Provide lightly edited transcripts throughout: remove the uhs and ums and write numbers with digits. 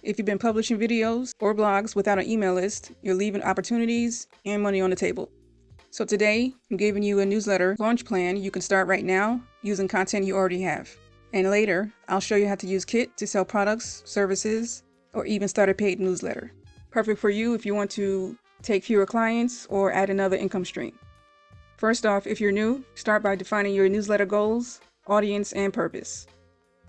If you've been publishing videos or blogs without an email list, you're leaving opportunities and money on the table. So today, I'm giving you a newsletter launch plan you can start right now using content you already have. And later, I'll show you how to use Kit to sell products, services, or even start a paid newsletter. Perfect for you if you want to take fewer clients or add another income stream. First off, if you're new, start by defining your newsletter goals, audience, and purpose.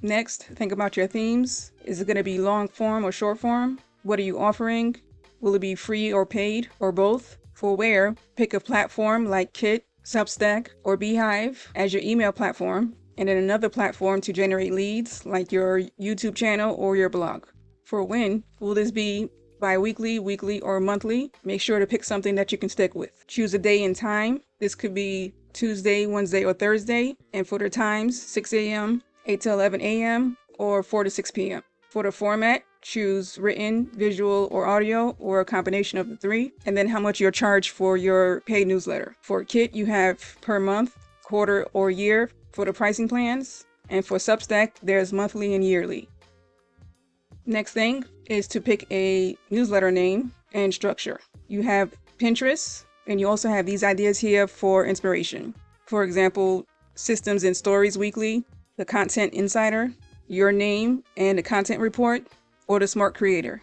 Next, think about your themes. Is it going to be long form or short form? What are you offering? Will it be free or paid or both? For where, pick a platform like Kit, Substack, or Beehive as your email platform, and then another platform to generate leads like your YouTube channel or your blog. For when, will this be bi-weekly, weekly, or monthly? Make sure to pick something that you can stick with. Choose a day and time. This could be Tuesday, Wednesday, or Thursday. And for the times, 6 a.m., 8 to 11 a.m., or 4 to 6 p.m. For the format, choose written, visual, or audio, or a combination of the three. And then how much you'll charge for your paid newsletter. For Kit, you have per month, quarter, or year for the pricing plans. And for Substack, there's monthly and yearly. Next thing is to pick a newsletter name and structure. You have Pinterest, and you also have these ideas here for inspiration. For example, Systems and Stories Weekly, the Content Insider, Your Name and the Content Report, or the Smart Creator.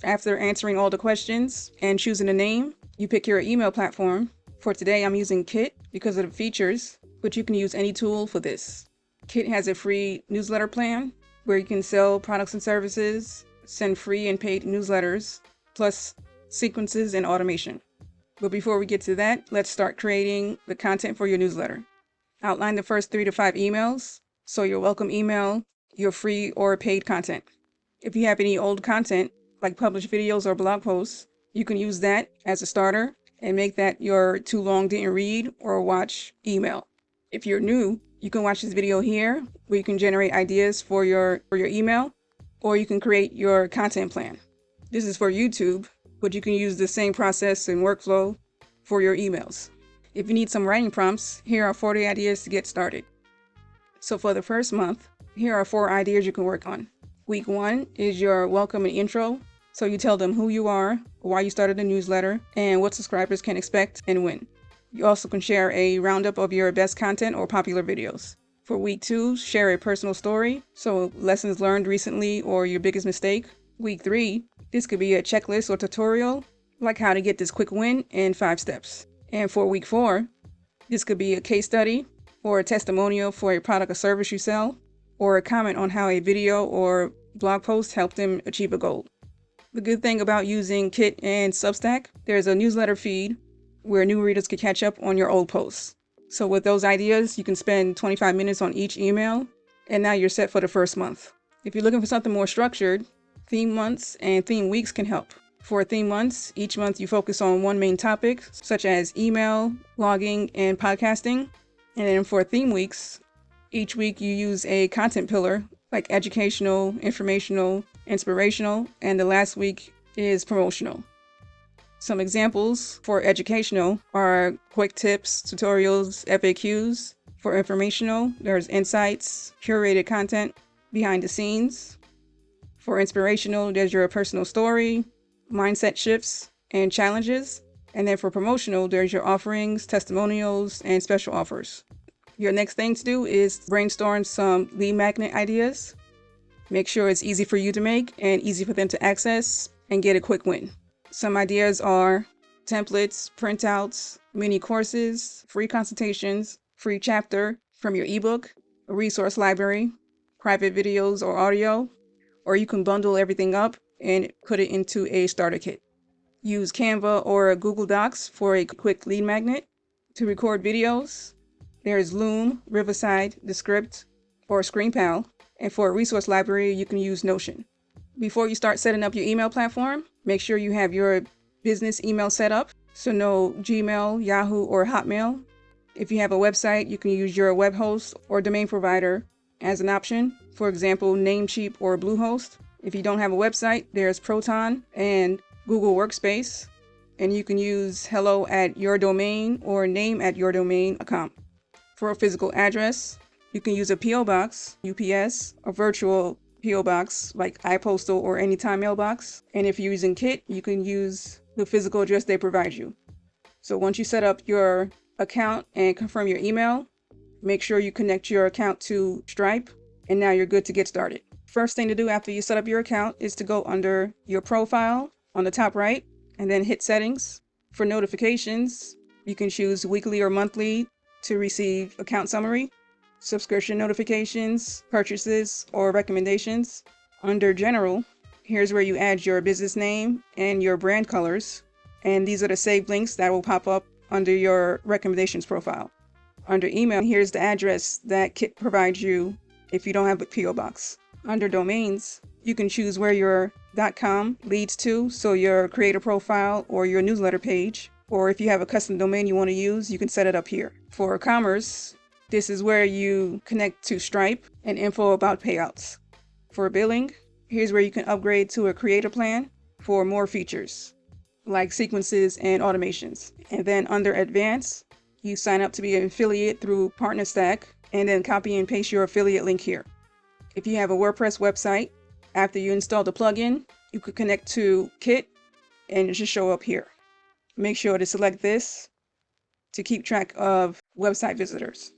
After answering all the questions and choosing a name, you pick your email platform. For today, I'm using Kit because of the features, but you can use any tool for this. Kit has a free newsletter plan where you can sell products and services, send free and paid newsletters, plus sequences and automation. But before we get to that, let's start creating the content for your newsletter. Outline the first 3 to 5 emails, so your welcome email, your free or paid content. If you have any old content, like published videos or blog posts, you can use that as a starter and make that your too long didn't read or watch email. If you're new, you can watch this video here where you can generate ideas for your email, or you can create your content plan. This is for YouTube, but you can use the same process and workflow for your emails. If you need some writing prompts, here are 40 ideas to get started. So for the first month, here are 4 ideas you can work on. Week 1 is your welcome and intro. So you tell them who you are, why you started the newsletter, and what subscribers can expect and when. You also can share a roundup of your best content or popular videos. For week 2, share a personal story, so lessons learned recently or your biggest mistake. Week 3, this could be a checklist or tutorial, like how to get this quick win in 5 steps. And for week 4, this could be a case study or a testimonial for a product or service you sell, or a comment on how a video or blog post helped them achieve a goal. The good thing about using Kit and Substack, there's a newsletter feed where new readers can catch up on your old posts. So with those ideas, you can spend 25 minutes on each email, and now you're set for the first month. If you're looking for something more structured, theme months and theme weeks can help. For theme months, each month you focus on one main topic, such as email, blogging, and podcasting. And then for theme weeks, each week you use a content pillar like educational, informational, inspirational, and the last week is promotional. Some examples for educational are quick tips, tutorials, FAQs. For informational, there's insights, curated content, behind the scenes. For inspirational, there's your personal story, mindset shifts, and challenges. And then for promotional, there's your offerings, testimonials, and special offers. Your next thing to do is brainstorm some lead magnet ideas. Make sure it's easy for you to make and easy for them to access and get a quick win. Some ideas are templates, printouts, mini courses, free consultations, free chapter from your ebook, a resource library, private videos or audio, or you can bundle everything up and put it into a starter kit. Use Canva or Google Docs for a quick lead magnet. To record videos, there's Loom, Riverside, Descript, or ScreenPal. And for a resource library, you can use Notion. Before you start setting up your email platform, make sure you have your business email set up. So no Gmail, Yahoo, or Hotmail. If you have a website, you can use your web host or domain provider as an option. For example, Namecheap or Bluehost. If you don't have a website, there's Proton and Google Workspace. And you can use hello@yourdomain or name@yourdomain.com. For a physical address, you can use a PO box, UPS, a virtual PO box like iPostal or Anytime mailbox. And if you're using Kit, you can use the physical address they provide you. So once you set up your account and confirm your email, make sure you connect your account to Stripe, and now you're good to get started. First thing to do after you set up your account is to go under your profile on the top right, and then hit settings. For notifications, you can choose weekly or monthly to receive account summary, subscription notifications, purchases, or recommendations. Under general, here's where you add your business name and your brand colors. And these are the saved links that will pop up under your recommendations profile. Under email, here's the address that Kit provides you if you don't have a PO box. Under domains, you can choose where your .com leads to, so your creator profile or your newsletter page. Or if you have a custom domain you want to use, you can set it up here. For commerce, this is where you connect to Stripe and info about payouts. For billing, here's where you can upgrade to a creator plan for more features, like sequences and automations. And then under advanced, you sign up to be an affiliate through PartnerStack, and then copy and paste your affiliate link here. If you have a WordPress website, after you install the plugin, you could connect to Kit and it should show up here. Make sure to select this to keep track of website visitors.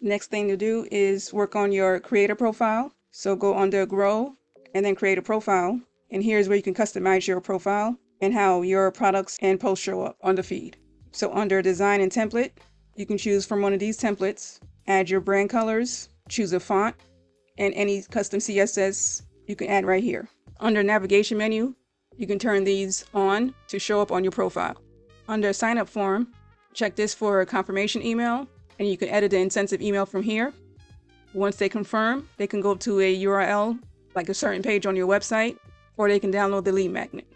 Next thing to do is work on your creator profile. So go under Grow and then Create a Profile. And here's where you can customize your profile and how your products and posts show up on the feed. So under Design and Template, you can choose from one of these templates, add your brand colors, choose a font, and any custom CSS you can add right here. Under Navigation menu, you can turn these on to show up on your profile. Under Sign Up Form, check this for a confirmation email, and you can edit the incentive email from here. Once they confirm, they can go to a URL, like a certain page on your website, or they can download the lead magnet.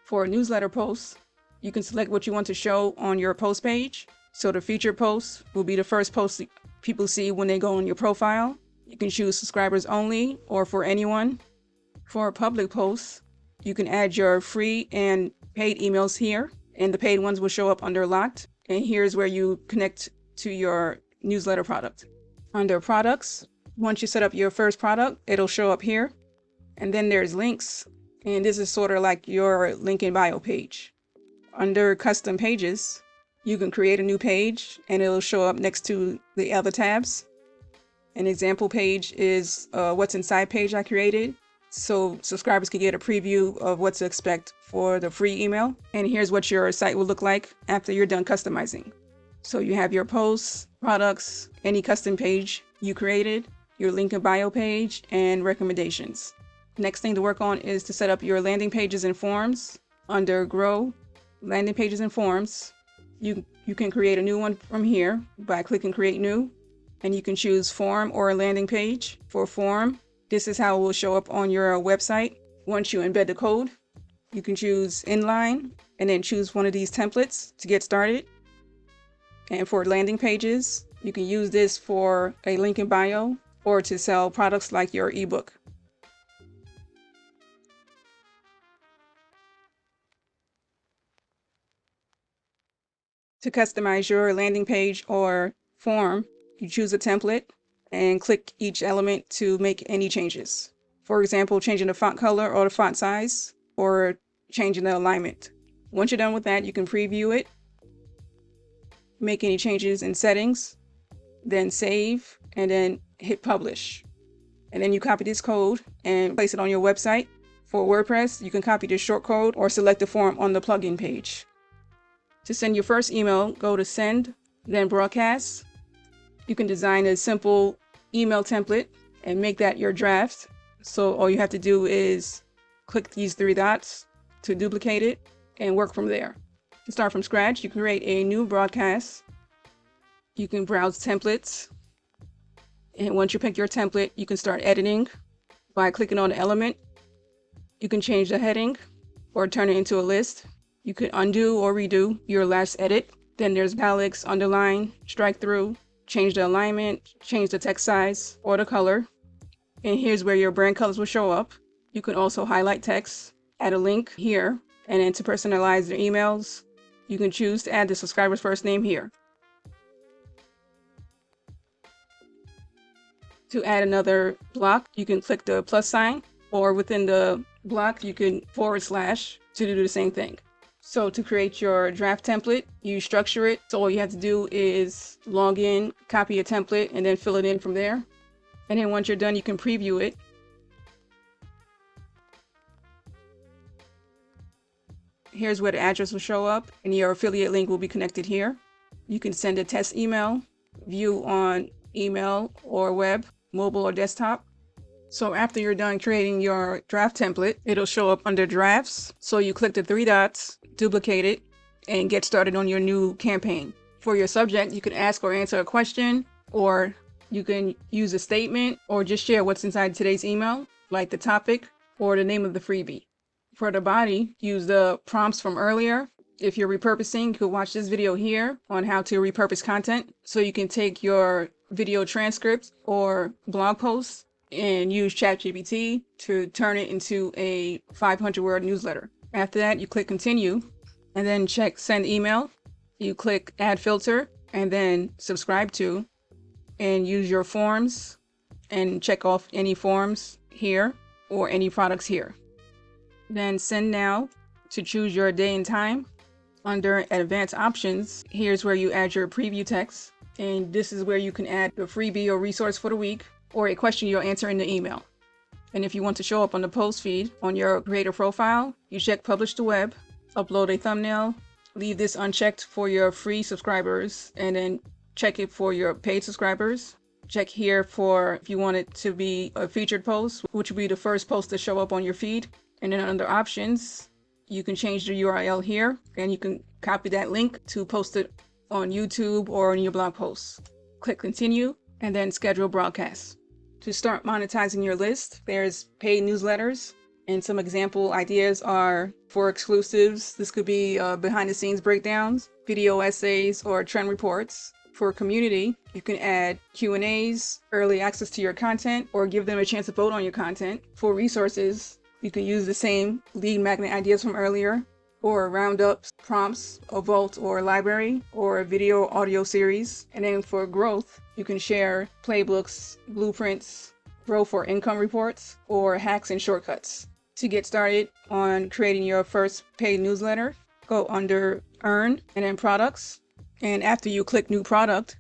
For newsletter posts, you can select what you want to show on your post page. So the featured post will be the first post people see when they go on your profile. You can choose subscribers only or for anyone. For public posts, you can add your free and paid emails here, and the paid ones will show up under Locked. And here's where you connect to your newsletter product. Under products, once you set up your first product, it'll show up here. And then there's links, and this is sort of like your link in bio page. Under custom pages, you can create a new page and it'll show up next to the other tabs. An example page is what's inside page I created, so subscribers can get a preview of what to expect for the free email. And here's what your site will look like after you're done customizing. So you have your posts, products, any custom page you created, your link in bio page, and recommendations. Next thing to work on is to set up your landing pages and forms. Under Grow, Landing Pages and Forms, you can create a new one from here by clicking Create New, and you can choose form or a landing page. For form, this is how it will show up on your website. Once you embed the code, you can choose inline and then choose one of these templates to get started. And for landing pages, you can use this for a link in bio or to sell products like your ebook. To customize your landing page or form, you choose a template and click each element to make any changes. For example, changing the font color or the font size, or changing the alignment. Once you're done with that, you can preview it, make any changes in settings, then save, and then hit publish. And then you copy this code and place it on your website. For WordPress, you can copy this short code or select the form on the plugin page. To send your first email, go to Send, then Broadcast. You can design a simple email template and make that your draft. So all you have to do is click these three dots to duplicate it and work from there. To start from scratch, you can create a new broadcast. You can browse templates. And once you pick your template, you can start editing by clicking on the element. You can change the heading or turn it into a list. You could undo or redo your last edit. Then there's italics, underline, strike through, change the alignment, change the text size or the color. And here's where your brand colors will show up. You can also highlight text, add a link here, and then to personalize your emails, you can choose to add the subscriber's first name here. To add another block, you can click the plus sign, or within the block, you can / to do the same thing. So to create your draft template, you structure it. So all you have to do is log in, copy a template, and then fill it in from there. And then once you're done, you can preview it. Here's where the address will show up, and your affiliate link will be connected here. You can send a test email, view on email or web, mobile or desktop. So after you're done creating your draft template, it'll show up under drafts. So you click the 3 dots, duplicate it, and get started on your new campaign. For your subject, you can ask or answer a question, or you can use a statement, or just share what's inside today's email, like the topic or the name of the freebie. For the body, use the prompts from earlier. If you're repurposing, you could watch this video here on how to repurpose content. So you can take your video transcripts or blog posts and use ChatGPT to turn it into a 500-word newsletter. After that, you click continue and then check send email. You click add filter and then subscribe to, and use your forms and check off any forms here or any products here. Then send now to choose your day and time. Under advanced options, here's where you add your preview text, and this is where you can add the freebie or resource for the week, or a question you'll answer in the email. And if you want to show up on the post feed on your creator profile, you check publish to web, upload a thumbnail, leave this unchecked for your free subscribers, and then check it for your paid subscribers. Check here for if you want it to be a featured post, which will be the first post to show up on your feed. And then under options, you can change the URL here, and you can copy that link to post it on YouTube or on your blog posts. Click continue and then schedule broadcast. To start monetizing your list, there's paid newsletters, and some example ideas are for exclusives. This could be behind the scenes breakdowns, video essays, or trend reports. For community, you can add Q&As, early access to your content, or give them a chance to vote on your content. For resources, you can use the same lead magnet ideas from earlier, or roundups, prompts, a vault or library, or a video audio series. And then for growth, you can share playbooks, blueprints, growth or income reports, or hacks and shortcuts. To get started on creating your first paid newsletter, go under Earn and then Products. And after you click New Product,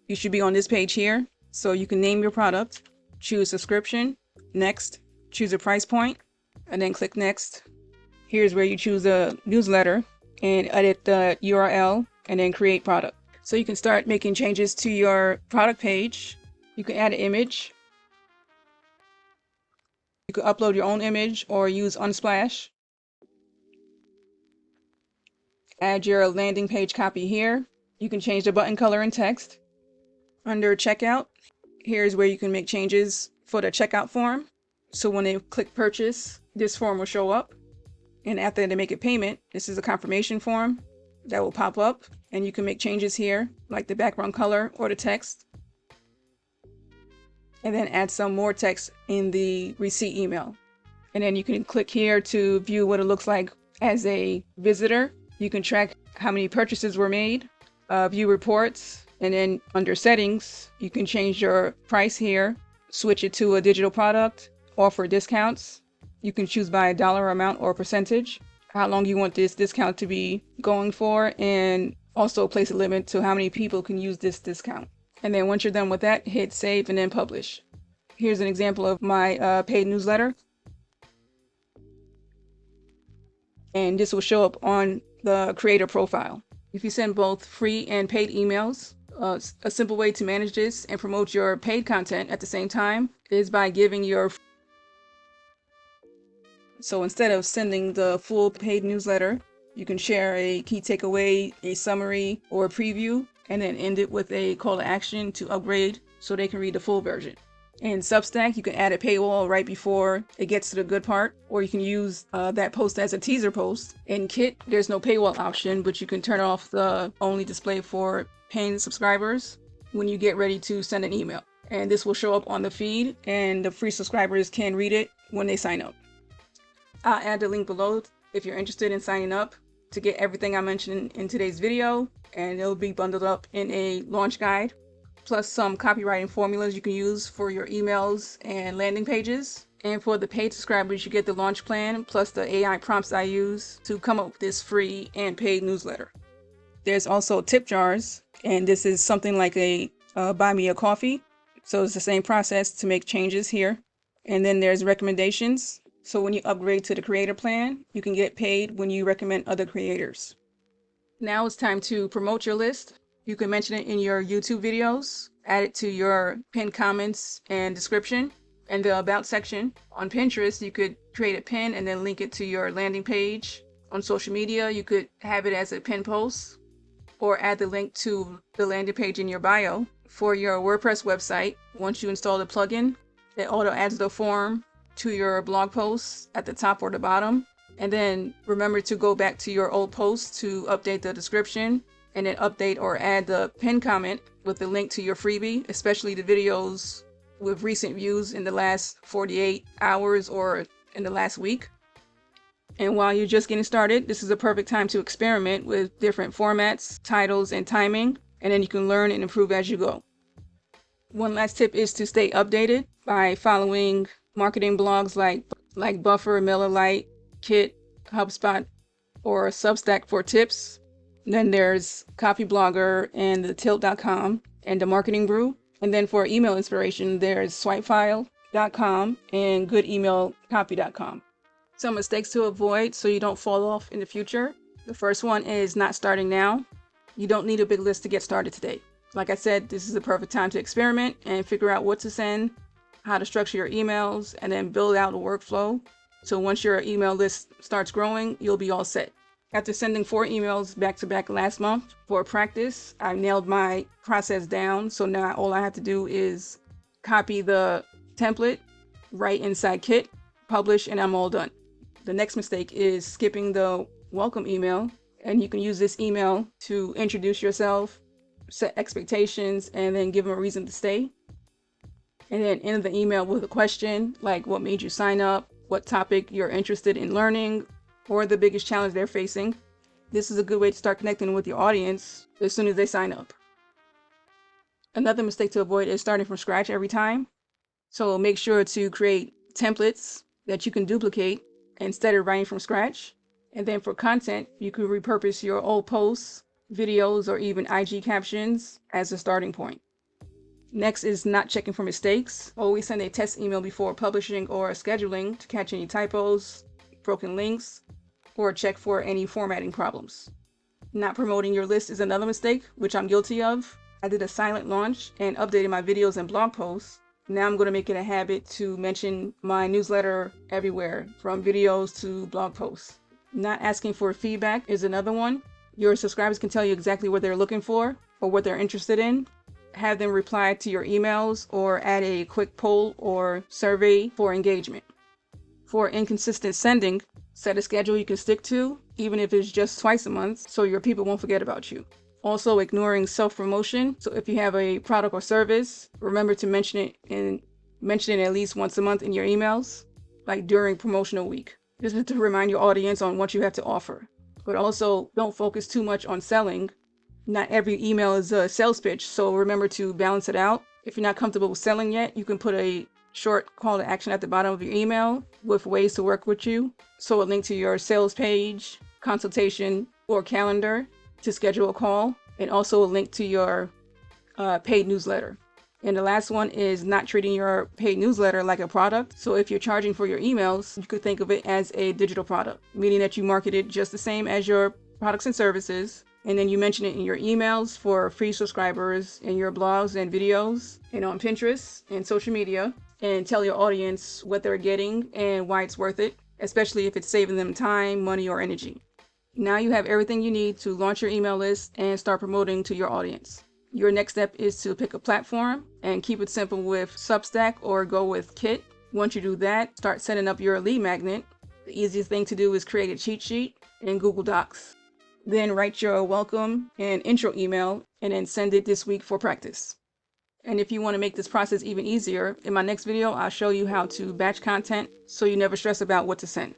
you should be on this page here. So you can name your product, choose Subscription, Next, choose a price point, and then click Next. Here's where you choose a newsletter and edit the URL and then create product. So you can start making changes to your product page. You can add an image. You can upload your own image or use Unsplash. Add your landing page copy here. You can change the button color and text. Under checkout, here's where you can make changes for the checkout form. So when they click purchase, this form will show up. And after they make a payment, this is a confirmation form that will pop up, and you can make changes here, like the background color or the text. And then add some more text in the receipt email. And then you can click here to view what it looks like as a visitor. You can track how many purchases were made, view reports, and then under settings, you can change your price here, switch it to a digital product, offer discounts. You can choose by a dollar amount or percentage, how long you want this discount to be going for, and also place a limit to how many people can use this discount. And then once you're done with that, hit save and then publish. Here's an example of my paid newsletter. And this will show up on the creator profile. If you send both free and paid emails, a simple way to manage this and promote your paid content at the same time is by giving your... So instead of sending the full paid newsletter, you can share a key takeaway, a summary, or a preview, and then end it with a call to action to upgrade so they can read the full version. In Substack, you can add a paywall right before it gets to the good part, or you can use that post as a teaser post. In Kit, there's no paywall option, but you can turn off the only display for paying subscribers when you get ready to send an email. And this will show up on the feed, and the free subscribers can read it when they sign up. I'll add the link below if you're interested in signing up to get everything I mentioned in today's video, and it'll be bundled up in a launch guide. plus some copywriting formulas you can use for your emails and landing pages. And for the paid subscribers, you get the launch plan plus the AI prompts I use to come up with this free and paid newsletter. There's also tip jars, and this is something like a buy me a coffee. So it's the same process to make changes here. And then there's recommendations. So when you upgrade to the creator plan, you can get paid when you recommend other creators. Now it's time to promote your list. You can mention it in your YouTube videos, add it to your pinned comments and description, and the about section. On Pinterest, you could create a pin and then link it to your landing page. On social media, you could have it as a pin post or add the link to the landing page in your bio. For your WordPress website, once you install the plugin, it auto adds the form to your blog posts at the top or the bottom. And then remember to go back to your old post to update the description and then update or add the pinned comment with the link to your freebie, especially the videos with recent views in the last 48 hours or in the last week. And while you're just getting started, this is a perfect time to experiment with different formats, titles, and timing, and then you can learn and improve as you go. One last tip is to stay updated by following marketing blogs like Buffer, MailerLite, Kit, HubSpot, or Substack for tips. Then there's Copy Blogger and the Tilt.com and the Marketing Brew. And then for email inspiration, there's Swipefile.com and GoodEmailCopy.com. Some mistakes to avoid so you don't fall off in the future. The first one is not starting now. You don't need a big list to get started today. Like I said, this is the perfect time to experiment and figure out what to send, how to structure your emails, and then build out a workflow. So once your email list starts growing, you'll be all set. After sending 4 emails back to back last month for practice, I nailed my process down. So now all I have to do is copy the template right inside Kit, publish, and I'm all done. The next mistake is skipping the welcome email, and you can use this email to introduce yourself, set expectations, and then give them a reason to stay. And then end the email with a question like what made you sign up, what topic you're interested in learning, or the biggest challenge they're facing. This is a good way to start connecting with your audience as soon as they sign up. Another mistake to avoid is starting from scratch every time. So make sure to create templates that you can duplicate instead of writing from scratch. And then for content, you can repurpose your old posts, videos, or even IG captions as a starting point. Next is not checking for mistakes. Always send a test email before publishing or scheduling to catch any typos, broken links, or check for any formatting problems. Not promoting your list is another mistake, which I'm guilty of. I did a silent launch and updated my videos and blog posts. Now I'm going to make it a habit to mention my newsletter everywhere, from videos to blog posts. Not asking for feedback is another one. Your subscribers can tell you exactly what they're looking for or what they're interested in. Have them reply to your emails or add a quick poll or survey for engagement. For inconsistent sending, set a schedule you can stick to, even if it's just twice a month, so your people won't forget about you. Also, ignoring self-promotion. So if you have a product or service, remember to mention it at least once a month in your emails, like during promotional week. This is to remind your audience on what you have to offer. But also, don't focus too much on selling. Not every email is a sales pitch, so remember to balance it out. If you're not comfortable with selling yet, you can put a short call to action at the bottom of your email with ways to work with you. So a link to your sales page, consultation, or calendar to schedule a call, and also a link to your paid newsletter. And the last one is not treating your paid newsletter like a product. So if you're charging for your emails, you could think of it as a digital product, meaning that you market it just the same as your products and services. And then you mention it in your emails for free subscribers, in your blogs and videos, and on Pinterest and social media, and tell your audience what they're getting and why it's worth it, especially if it's saving them time, money, or energy. Now you have everything you need to launch your email list and start promoting to your audience. Your next step is to pick a platform and keep it simple with Substack or go with Kit. Once you do that, start setting up your lead magnet. The easiest thing to do is create a cheat sheet in Google Docs. Then write your welcome and intro email and then send it this week for practice. And if you want to make this process even easier, in my next video, I'll show you how to batch content so you never stress about what to send.